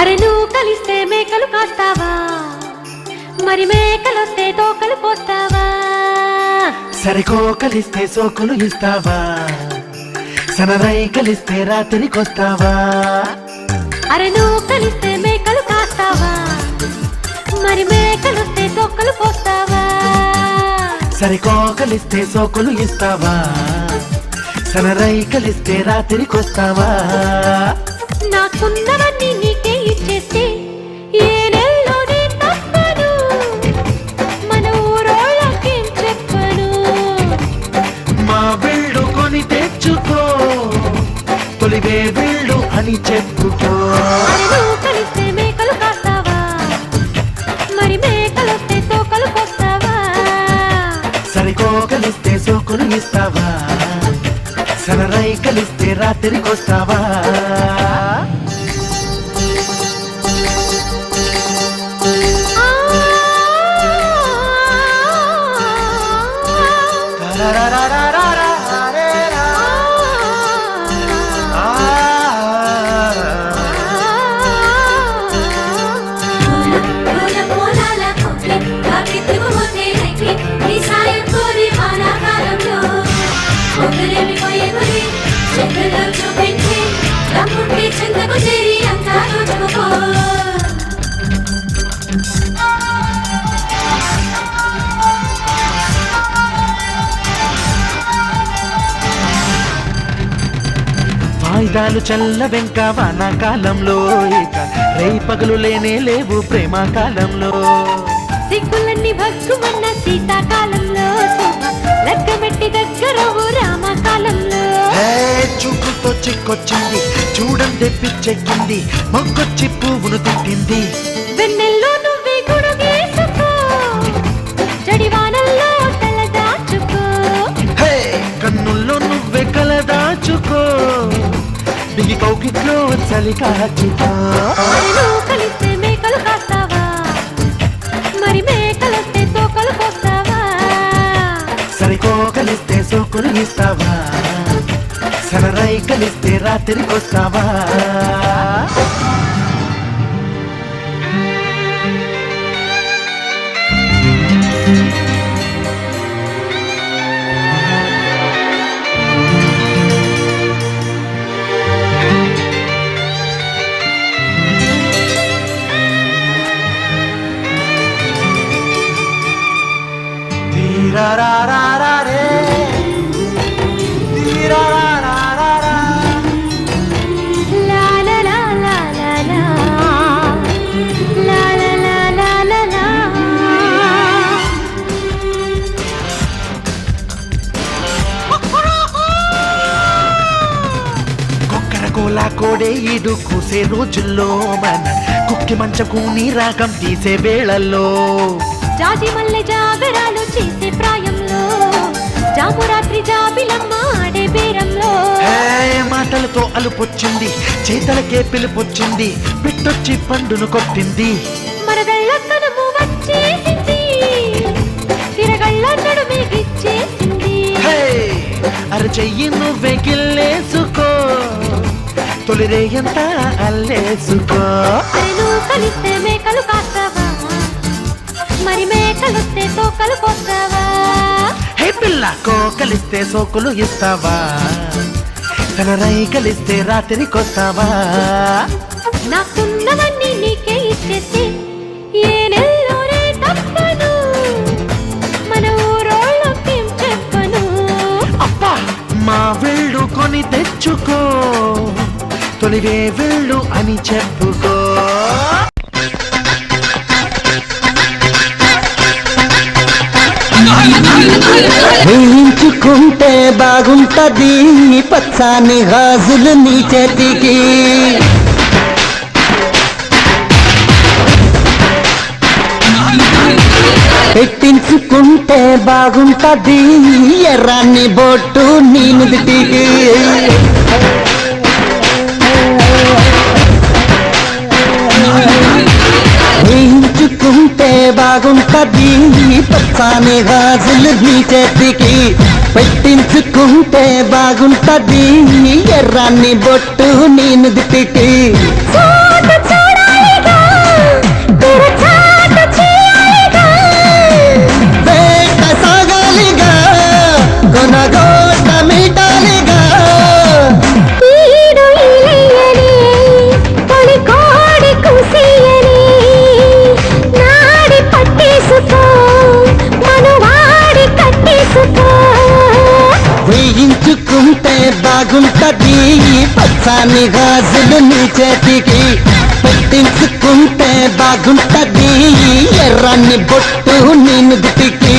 అరే నువ్వు కలిస్తే మేకలు కాస్తావా, మరి మేకలొస్తే తోకలు పోస్తావా? సరికో కలిస్తే సోకులు ఇస్తావా, సనరై కలిస్తే రాత్రికొస్తావా? అరే నువ్వు కలిస్తే మేకలు కాస్తావా, మరి మేకలొస్తే తోకలు పోస్తావా? సరికో కలిస్తే సోకులు ఇస్తావా, సనరై కలిస్తే రాత్రికొస్తావా? నాకున్నవన్నీ నీకే ఇచ్చేస్తే ఏ నెలలోనే తప్పను, మన ఊరోళ్ళకేం చెప్పను. మా బిల్డు కొని తెచ్చుకో, తొలివే బిల్డు అని చెప్పుకో. నువ్వు కలిస్తే మేకలు కాస్తావా, మరి మేకలొస్తే తోకలు పోస్తావా? సరికో కలిస్తే సోకులు ఇస్తావా, సనరై కలిస్తే రాత్రికొస్తావా? వాయిదాలు చల్ల వెంక వానాకాలంలో, ఇక రేయి పగలు లేనే లేవు ప్రేమకాలంలో. సిగ్గులన్నీ భగ్గుమన్న శీతాకాలంలో, లెక్కమెట్టి దగ్గరవు రామకాలంలో. చూపుతో చిక్కొచ్చింది చూడండి పిచ్చెక్కింది, మొగ్గొచ్చి పువ్వును తిట్టింది. వెన్నెల్లో నువ్వే గుడుగేసుకో, జడివానల్లో తల దాచుకో. కన్నుల్లో నువ్వే కల దాచుకో, బిగి కౌకిట్లో చలి కాచుకో. నువ్వు కలిస్తే మేకలు కాస్తావా, మరి మేకలొస్తే తోకలు పోస్తావా? సరికో కలిస్తే సోకులు ఇస్తావా, సనరై కలిస్తే రాత్రికొస్తావా? కోలా కోడే ఈడు కూసే రోజుల్లో, మన కుక్కి మంచకు నీ రాగం తీసే వేళల్లో, జాజి మల్లె జాగరాలు చేసే ప్రాయంలో, జామురాత్రి జాబిలమ్మ ఆడే బేరంలో. మాటలతో అలుపొచ్చింది చేతలకే పిలుపొచ్చింది, పిట్టొచ్చి పండును కొట్టింది. మరదళ్ళ కనుము వచ్చేసింది, తిరగళ్ళ నడుమే గిచ్చేసింది. అరచెయ్యి నువ్వే గిల్లేసుకో, తొలిరే ఎంత అల్లేసుకో. నువ్వు కలిస్తే మేకలు కాస్తావా, మరి మేకలొస్తే తోకలు పోస్తావా? హే పిల్లకు కలిస్తే సోకులు ఇస్తావా, సనరై కలిస్తే రాత్రికొస్తావా? నాకున్నవన్నీ నీకే ఇచ్చేస్తే ఏ నెలలోనే తప్పను, మన ఊరోళ్ళకేం చెప్పను. అబ్బా మా వెళ్ళు కొని తెచ్చుకో, తొలివే వెళ్ళు అని చెప్పుకో. వేయించుకుంటే బాగుంటది పచ్చాని గాజులు నీ చేతికి, పెట్టించుకుంటే బాగుంటది ఎర్రాన్ని బొట్టు నీ నుదిటికి. వేయించుకుంటే బాగుంటది పచ్చాని గాజులు నీ చేతికి, పెట్టించుకుంటే బాగుంటది ఎర్రాన్ని బొట్టు నీ నుదిటికి. చూడాలి బాగుంటది పచ్చాని గాజులు నీ చేతికి పెట్టించుకుంటే బాగుంటది ఎర్రని బొట్టు నీ నుదుటికి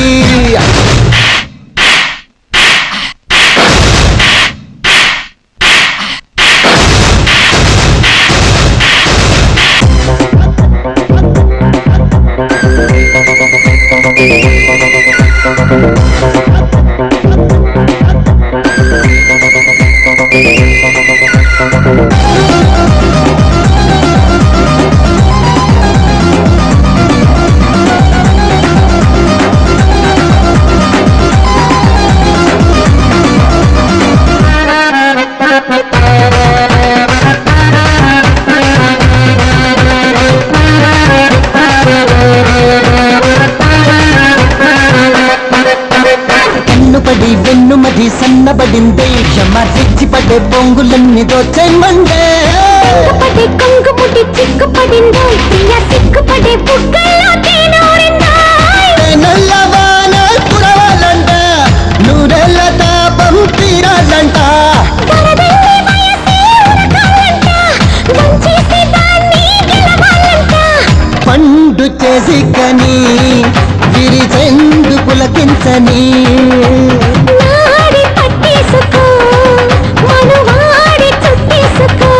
వెన్నుమది సన్నబడిందే క్షమరిచ్చిపడే పొంగులన్నీ దోచెమ్మండే పడే కొంగుముడి చిక్కుపడిందో ప్రియ సిక్కుపడే బుగ్గల్లో తేనూరిందో నల్లవాన కురవాలంట నూరెళ్ళ తాపం తీరాలంట వరదల్లి వయసే ఉరకాలంట వంచేసి దాన్ని గెలవాలంట పండు చేసి కని విరిచెందు పులకించని నాడి పట్టేసుకో మనువాడి చుట్టేసుకో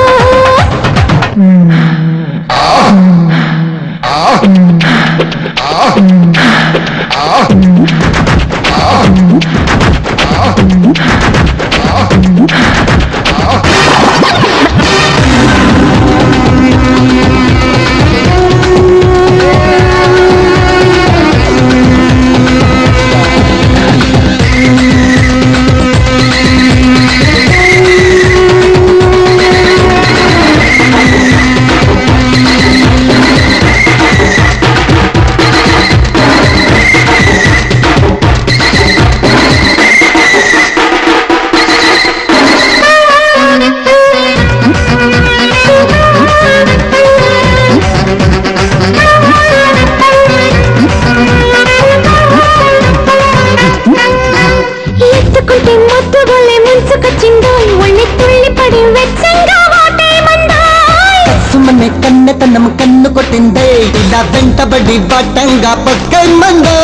ఎత్తుకుంటే మొద్దు వల్లే ముంచుకొచ్చిందో ఒళ్ళి తుళ్ళి పడి వెచ్చంగా వాటేమందాయ్ సుమనే కన్నెతనం కన్ను కొట్టిందే ఇలా వెంటబడి వడ్డంగా పక్కమందే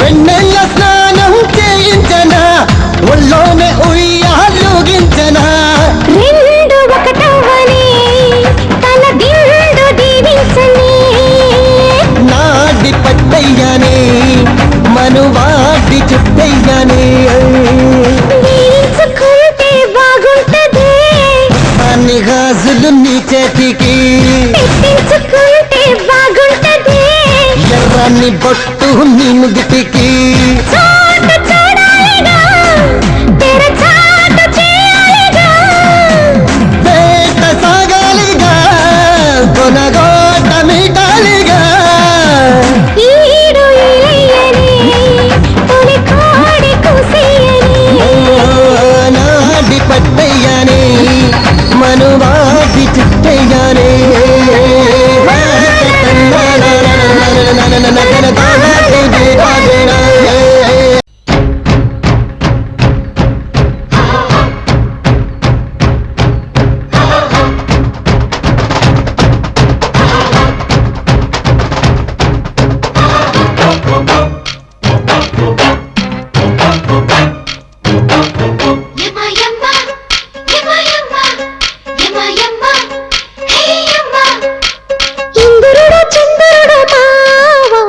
వెన్నెల స్నానం చేయించనా ఒళ్ళోనే ఉయ్యాలుగించనా రెండు ఒకటవని తల దిండు దీవించని నాడి పట్టయ్యానే మనువాడి చుట్టయ్యానే దీవించుకుంటే బాగుంటది అన్ని గాజులు నీ చేతికి పెట్టించుకుంటే బాగుంటది ఎర్రని బొట్టు నీ నుదిటికి చోటు చూడాలిగా తెర చాటు చేయాలిగా వేట సాగాలిగా కొనగోట మీటాలిగా ఈడు ఇలయ్యని తొలి కోడి కూసేయని నాడి పట్టయ్యానే మనువాడి చుట్టయ్యానే ఇంద్రుడు చంద్రుడు మావా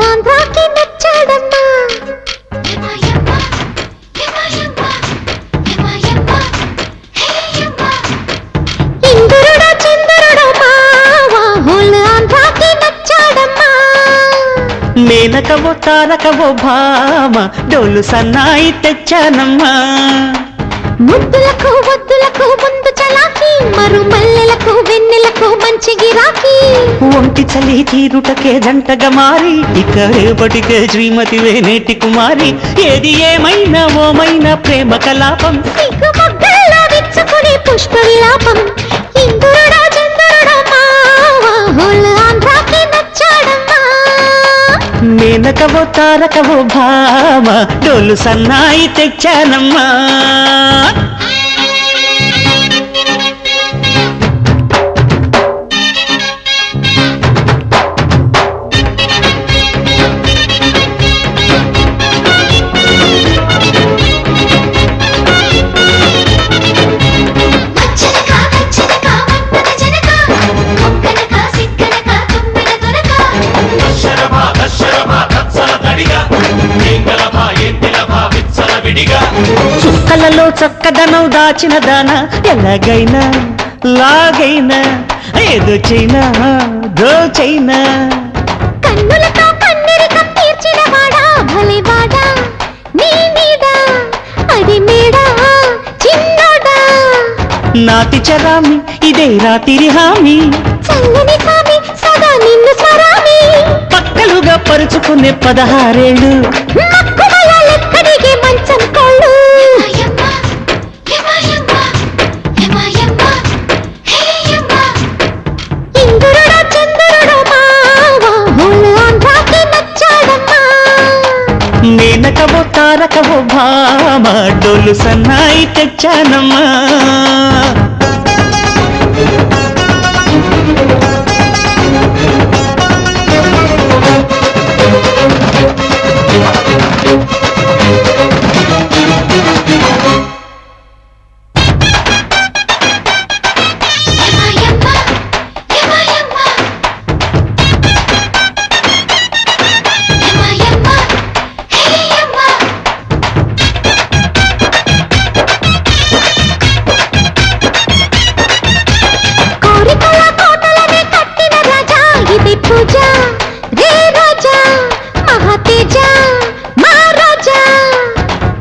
ఆంధ్రాకి నచ్చాడమ్మా ఇంద్రుడు చంద్రుడు మావా ఆంధ్రాకి నచ్చాడమ్మా మేనకవో తారకవో భామ డోలు సన్నాయి తెచ్చానమ్మా ముద్దులకు వద్దులకు ముందు చలాకి మరు మల్లెలకు వెన్నెలకు మంచి గిరాకీ ఒంటి చలి తీరుటకే జంటగా మారి ఇక రేపటికే శ్రీమతివే నేటి కుమారి ఏది ఏమైనా ఓమైనా ప్రేమ కలాపం సిగ్గు మొగ్గల్లో విచ్చుకునే పుష్ప విలాపం ఇంద్రుడా చంద్రుడా మావా ఆంధ్రాకి నచ్చాడమ్మా మేనకవో తారకవో భామ డోలు సన్నాయి తెచ్చానమ్మా చుక్కలలో చక్కదనం దాచిన దాన ఎలాగైనా లాగైనా ఏదో చైనా దోచైనా కన్నులతో కన్నెరికం తీర్చిన వాడా భలే వాడా నీ మీద అది మేడా చిన్నోడా నాతి చరామి ఇదే రాతిరి హామీ చల్లని సామి సదా నిన్ను స్వరామి పక్కలుగా పరుచుకునే 16 ఏళ్ళు మక్కువలెక్కడికి మంచం కోళ్ళు ఇంద్రుడో చంద్రుడో మావా హోలు ఆంధ్రాకి నచ్చాడమ్మా మేనకవో తారకవో భామ డోలు సన్నాయి తెచ్చానమ్మా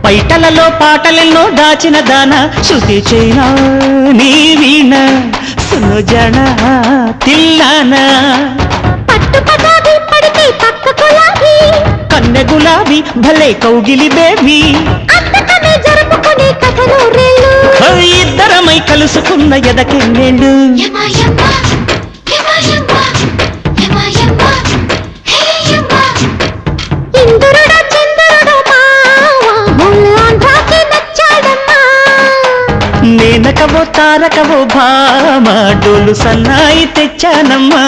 పైటలలో పాటలెన్నో దాచిన దాన శృతి చైనా నీ వీణ సునుజన తిల్లానా పట్టు పటాది పడితే పక్క గులాబీ కన్నె గులాబీ భలే కౌగిలి బేబీ అంతకనే జరుపుకునే కథలు రేళ్ళు ఇద్దరమై కలుసుకున్న ఎదకెన్నేళ్ళు ఇంద్రుడో చంద్రుడో మావా హోలు ఆంధ్రాకి నచ్చాడమ్మా మేనకవో తారకవో భామ డోలు సన్నాయి తెచ్చానమ్మా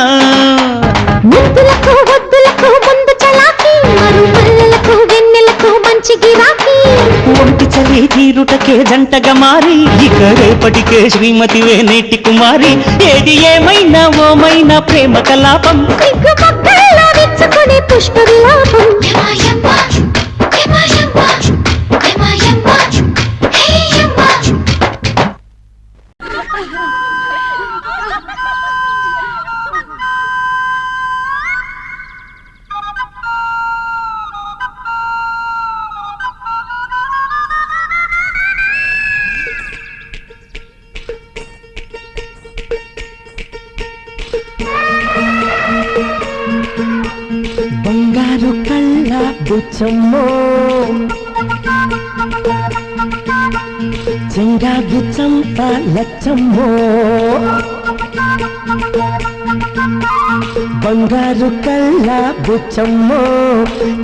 ముద్దులకు వద్దులకు ముందు చలాకి మరు మల్లెలకు వెన్నెలకు మంచి గిరాకీ ఒంటి చలి తీరుటకే జంటగా మారి ఇక రేపటికే శ్రీమతివే నేటి కుమారి ఏది ఏమైనా ఓమైనా ప్రేమ కలాపం సిగ్గు మొక్కల్లో విచ్చుకునే పుష్ప విలాపం బంగారు కళ్ళ బుచ్చమ్మో చెంగాది చంప లచ్చమ్మో బంగారు కళ్ళ బుచ్చమ్మో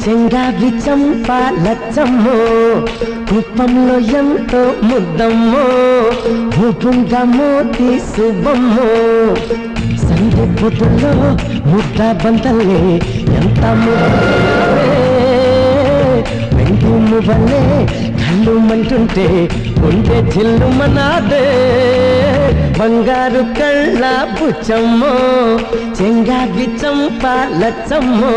చెంగాది చంప లచ్చమ్మో కుప్పంలో ఎంతో ముద్దమ్మో భూపుంగా మోతి శుభమ్మో సంధ్య పొద్దులో ముద్ద బంతలే ఎంత వెండి మువ్వలే కళ్ళు మంటుంటే ఉండే జిల్లు మనాదే బంగారు కళ్ళ బుచ్చమ్మో చెంగావి చంప లచ్చమ్మో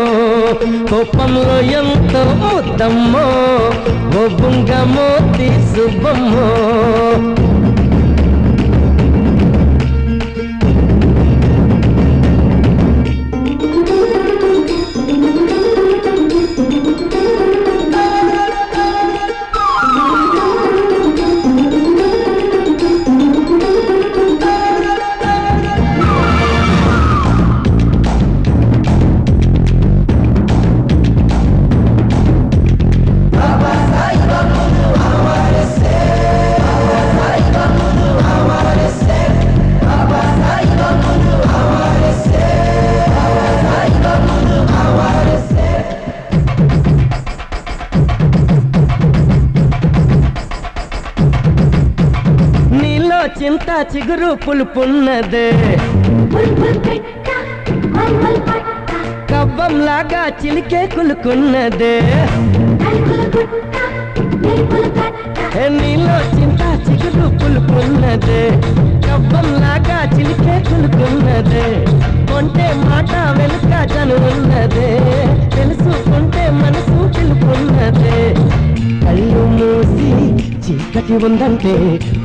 కోపంలో ఎంతో ముద్దమ్మో ఓ బుంగ మోతి శుభమ్మో చింత చిగురు పులుపున్నదే కవ్వంలాగా చిలికే కులుకున్నదే నీలో చింత చిగురు పులుపున్నదే కవ్వంలాగా చిలికే కులుకున్నదే కొంటే మాట వెనుక జనున్నదే తెలుసుకుంటే మనసు పిలుపున్నదే కళ్ళు మూసి చీకటి ఉందంటే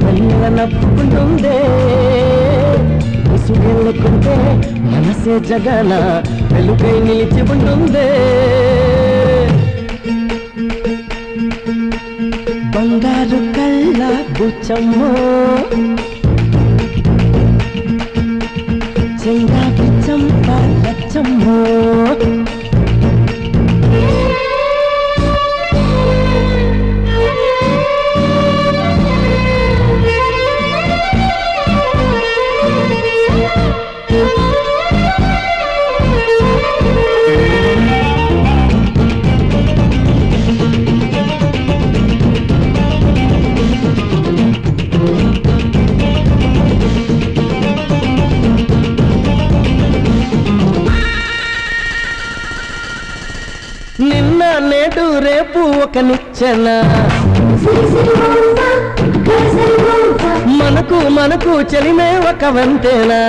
మెల్ల నవ్వుకుంటుందే ముసుగెళ్ళకుంటే మనసే జగన వెలుగై నిలిచి ఉంటుందే బంగారు కళ్ళ బుచ్చమ్మో చెంగాకి చంప లచ్చమ్మో నిన్న నేడు రేపు ఒక నిచ్చెన మనకు మనకు చెలిమే ఒక వంతేనా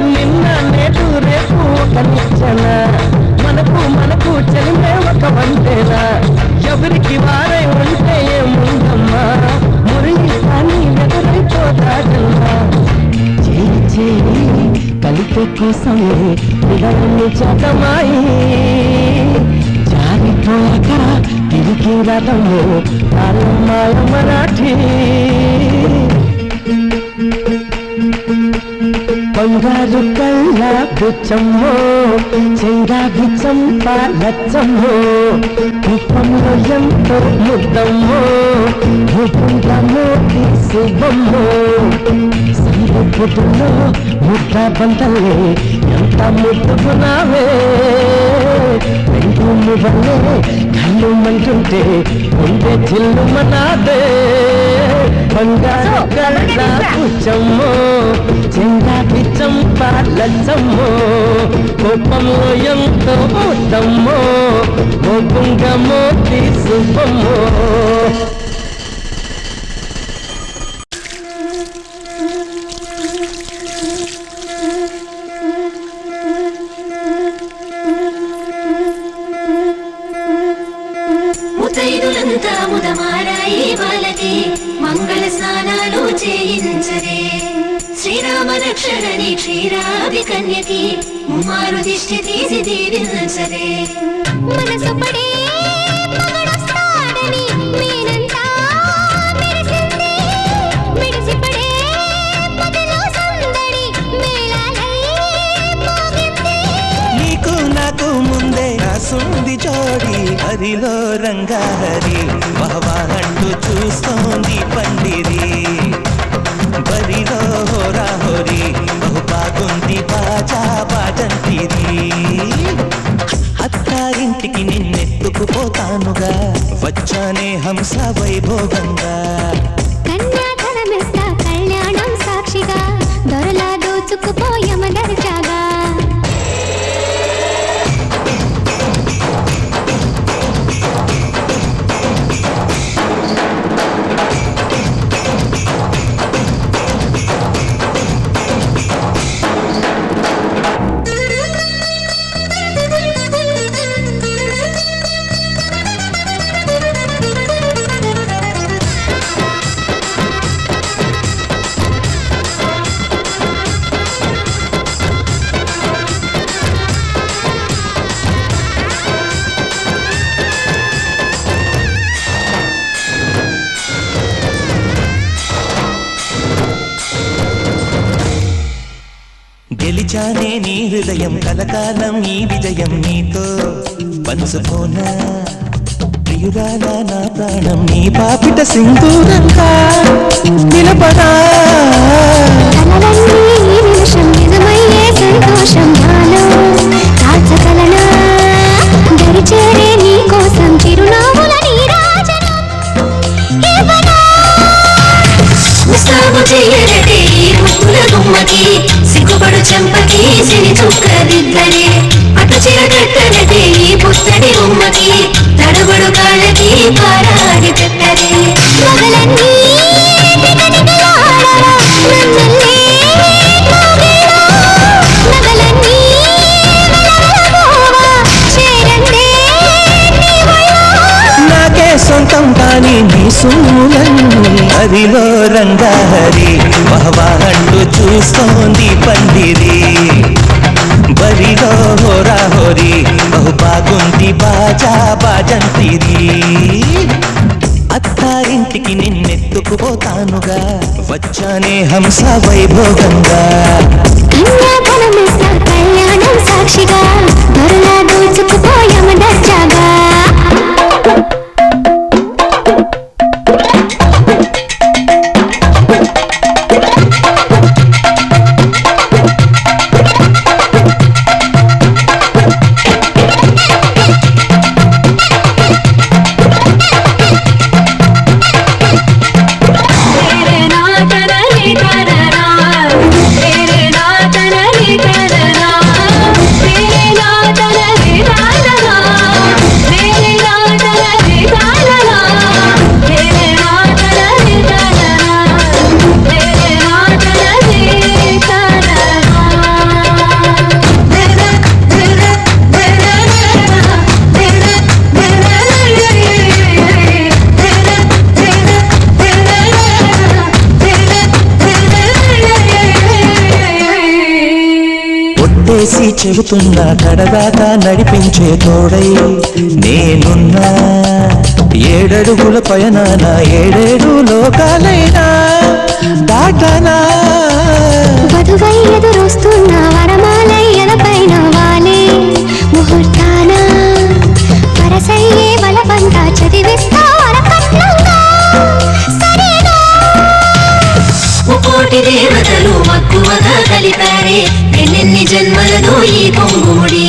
నిన్న నేడు రేపు ఒక నిచ్చెన మనకు మనకు చెలిమే ఒక వంతేనా ఎవరికి వారై ఉంటే ఏముందమ్మా మురిగి కానీ ఎదురైపోతాడమ్మా చేయి కలిపే కోసమే విడవని చదమాయి జారిపోయాక తిరిగి రథము మాయ మరాఠీ బంగారు కళ్ళ బుచ్చమ్మో చెంగాగి చంప లచ్చమ్మో కుప్పంలో ఎంతో ముద్దమ్మో ముద్దుందమ్మో శుభమ్మో సందుపుతుల్లో ముద్ద బందలే ఎంత ముద్దుకున్నావే వెంగులు వల్లే కళ్ళు మంటుంటే ఉండే చిల్లు మనాదే బంగారు కళ్ళ బుచ్చమ్మో చెంగాకి చంప లచ్చమ్మో కోపంలో ఎంతో ముద్దమ్మో గోపుంగమో శుభమ్మో ముతైదులంతా ముదమారాయి బాలకి మంగళ స్నానాలు చేయించరే శ్రీరామ రక్షణని క్షీరాది కన్యకి ముమారు దిష్టి తీసి దీవించరే మనసు పడే మగడొస్తాడని మీనంతా మెరిసింది మెరిసిపడే మదిలో సందడి మేళాలై మోగింది నీకు నాకు ముందే రాసుంది జోడి హరిలో రంగాహరి వహవాహంటూ చూస్తోంది పండిరి బరిలో హోరాహోరి బహు బాగుంది బాజా బాజంతిరి అత్తారింటికి నిన్నెత్తుకుపోతానుగా వచ్చానే హంస వైభోగంగా కన్యాధనమిస్తా కళ్యాణం సాక్షిగా దొరలా దోచుకుపోయమ దర్జాగా గెలిచానే నీ హృదయం కలకాలం ఈ విజయం నీతో పంచుకోనా ప్రియురాలా నా ప్రాణం నీ పాపిట సింధూరంగా నిలబడా కలలన్నీ ఈ నిమిషం నిజమయ్యే సంతోషం నాలో దాచగలనా దరిచేరే నీ కోసం చిరునవ్వుల నీరాజనం ఇవ్వనా బరిలో రంగాహరి వహవా అంటూ చూస్తోంది పందిరి బరిలో హోరా హోరీ బహు బాగుంది బాజా బాజంతిరి అత్తారింటికి నిన్నెత్తుకుపోతానుగా వచ్చానే హంస వైభోగంగా కన్యాధనమిస్తా కళ్యాణం సాక్షిగా దొరలా దోచుకుపోయామ దర్జాగా చేసి చెబుతున్నా కడదాకా నడిపించే తోడై నేనున్నా ఏడడుగుల పయనాన ఏడేడు లోకాలైనా దాటనా వధువై ఎదురొస్తున్న వరమాలయ్యల పైన వాలే ముహూర్తాన పరసయ్యే బలవంత చదివిస్తా వరకట్నంగా సరేనా ముకోటి దేవతలు మక్కువగా కలిపారే ఎన్నెన్ని జన్మలదో ఈ పొంగుముడి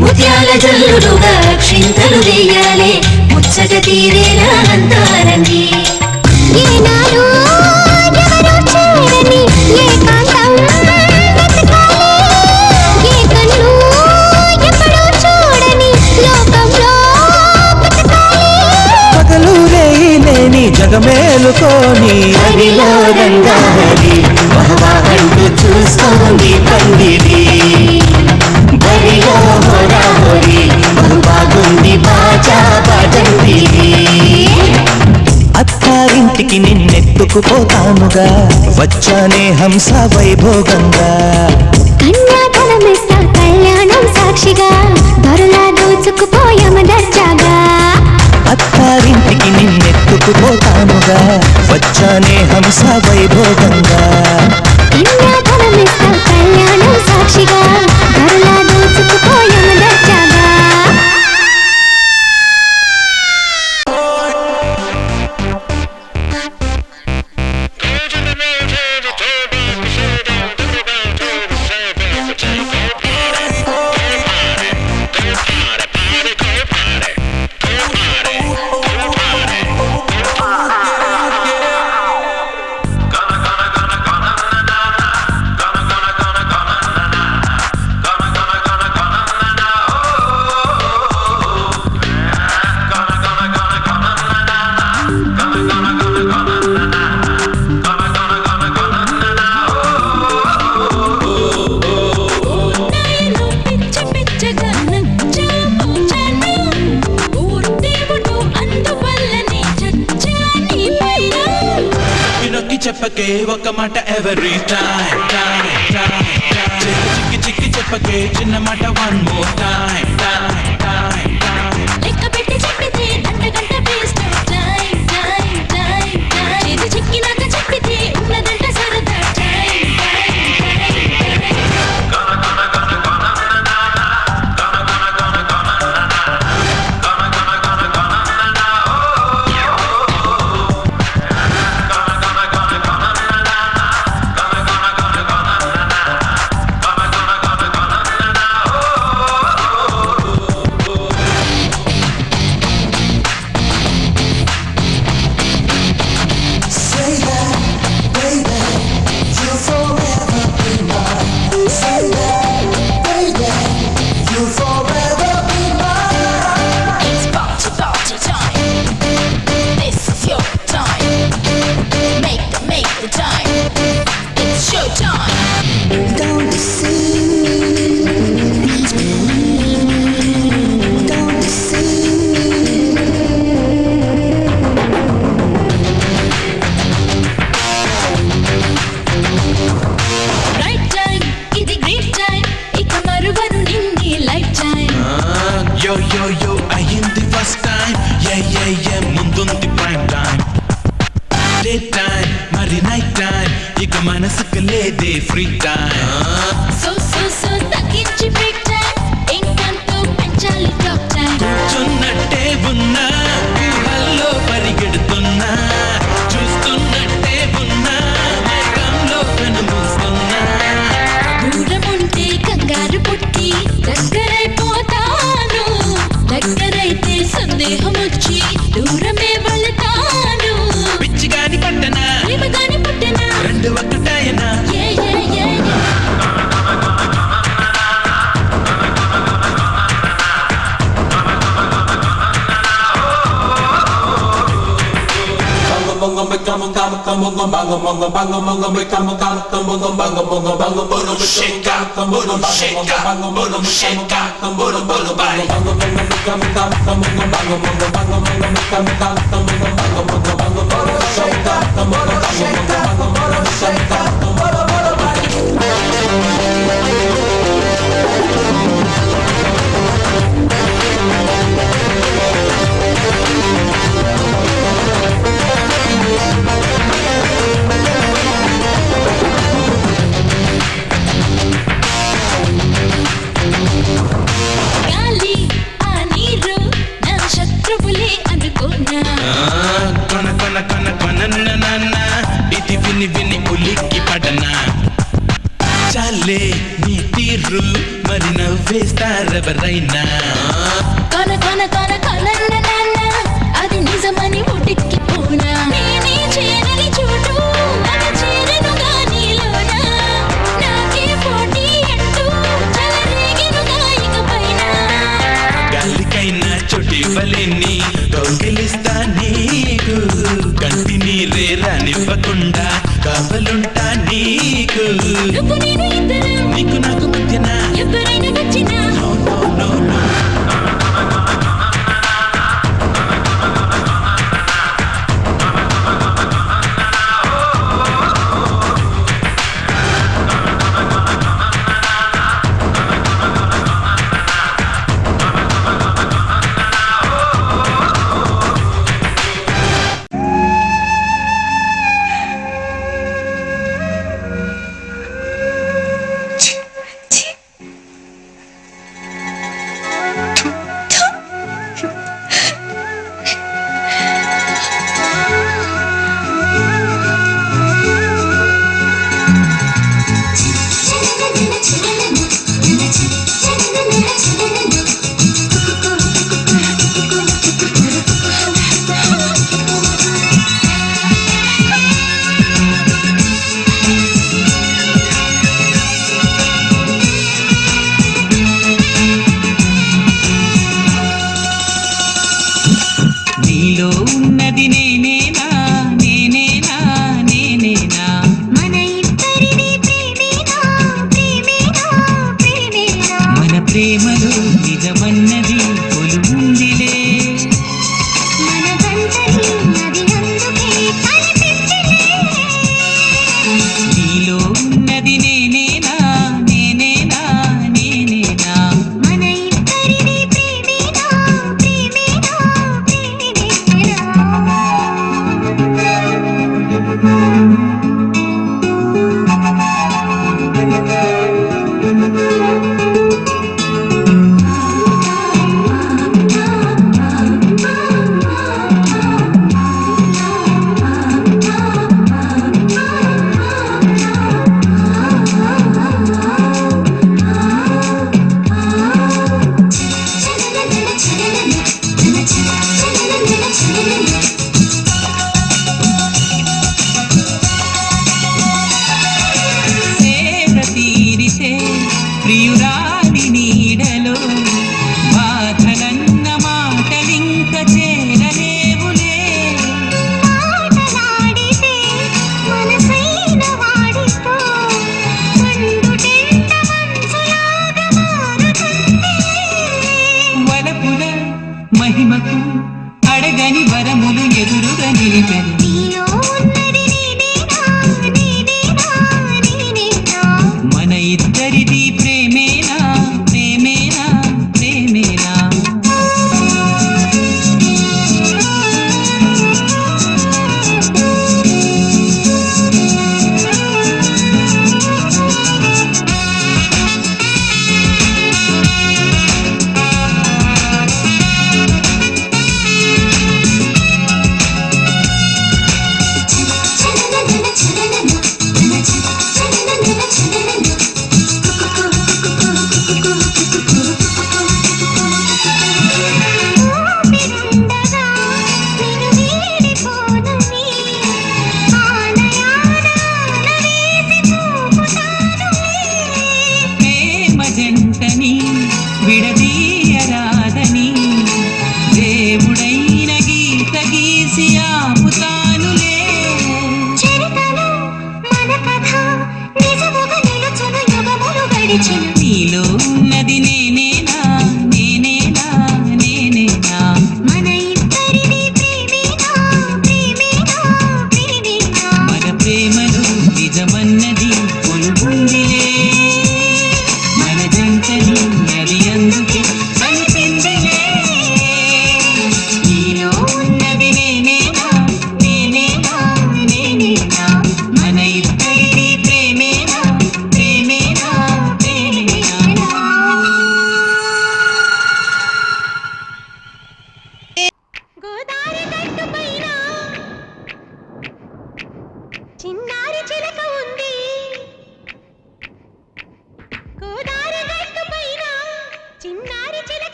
ముత్యాల జల్లులుగా క్షింతలు వేయాలే ముచ్చట తీరేలా అంతారండి ఏనాడు ఎవరో చేరని ఏకాంతం వెతకాలి ఏ కన్ను ఎప్పుడూ చూడని లోకంలో బతకాలి పగలు రేయి లేని జగమేలుకోని హరిలో రంగాహరి వహవా అంటూ చూస్తోంది పందిరి బరిలో హోరా హోరీ బహు బాగుంది బాజా బాజంతిరి అత్తారింటికి నిన్నెత్తుకుపోతానుగా వచ్చానే హంస వైభోగంగా కన్యాధనమిస్తా కళ్యాణం సాక్షిగా దొరలా దోచుకుపోయామ దర్జాగా అత్తారింటికి నిన్నెత్తుకుపోతానుగా వచ్చానే హంస వైభోగంగా కన్యాధనమిస్తా కళ్యాణం సాక్షిగా దొరలా దోచుకుపోయామ దర్జాగా చెప్పకే ఒక మాట ఎవరీ టైం చిక్కి చిక్కి చెప్పకే చిన్న మాట వన్ మోర్ టైం లెక్క పెట్టి చెప్పితే గంట వేస్ట్ టైం ఇది చిక్కినాక చెప్పితే ఉన్నదంట సరదా yo yo అయ్యింది ఫస్ట్ టైం ముందుంది ప్రైమ్ టైం డే టైం మరి నైట్ టైం ఇక మనసుకు లేదే free time so so so తగ్గించి బ్రేక్ టైం ఇంకంటూ పెంచాలి టాప్ టైం కూర్చున్నట్టే ఉన్నా ఊహల్లో పరిగెడుతున్నా చూస్తున్నట్టే ఉన్నా మేఘంలో కనుమూస్తున్నా దూరం ఉంటే కంగారు పుట్టి దగ్గరైపోతాను దగ్గరైతే సందేహం వచ్చి దూరమే వెళతాను పిచ్చిగాని పట్టనా ప్రేమగాని పుట్టినా రెండు ఒక్కటాయనా గాలి ఆ నీరు నా శత్రువులే అనుకోనా కొన కొన కొన కొనన్న ఇది విని విని ఉలిక్కి పడనా చాలే నీ తీరు మరి నవ్వేస్తారెవరైనా కొన కొన కొన కొనన్న నాన్న అది నిజమని ఉడిక్కి పోనా నేనే చేరని చోటు అది చేరనుగా నీలోన నాకే పోటీ అంటూ చెలరేగెనుగా ఇకపైన గాలికైనా చోటివ్వలేని కౌగిలిస్తా నీకు కంటి నీరే రానివ్వకుండా కావలుంటా నీకు నువ్వు నేను ఇద్దరం నీకు నాకు మధ్యన ఎవరైనా వచ్చినా No, no, no, no. నీలో ఉన్నది నేనేనా నేనేనా నేనేనా మన ఇద్దరిది ప్రేమేనా ప్రేమేనా ప్రేమేనా మన ప్రేమలో నిజమన్నది కొలువుందిలే మన గంటని అది అందుకే కనిపించలే నీలో ఉన్నది నేనేనా నేనేనా నేనేనా మన ఇద్దరిది ప్రేమేనా ప్రేమేనా సేద తీరితే ప్రియురాలి నీడలో బాధలన్న మాటలింక చేరలేవులే మాటలాడితే మనసైన వాడితో కండుటెంట మనసులాగా మారుతుంది వలపుల మహిమకు అడగని వరములు ఎదురుగా నిలిపెను నీలో ఉన్నది నేనేనా నేనేనా నేనేనా మన ఇద్దరిది ప్రేమేనా ప్రేమేనా ప్రేమేనా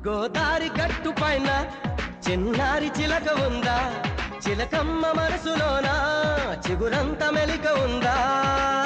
గోదారి గట్టు పైన చిన్నారి చిలక ఉందా చిలకమ్మ మనసులోనా చిగురంత మెలిక ఉందా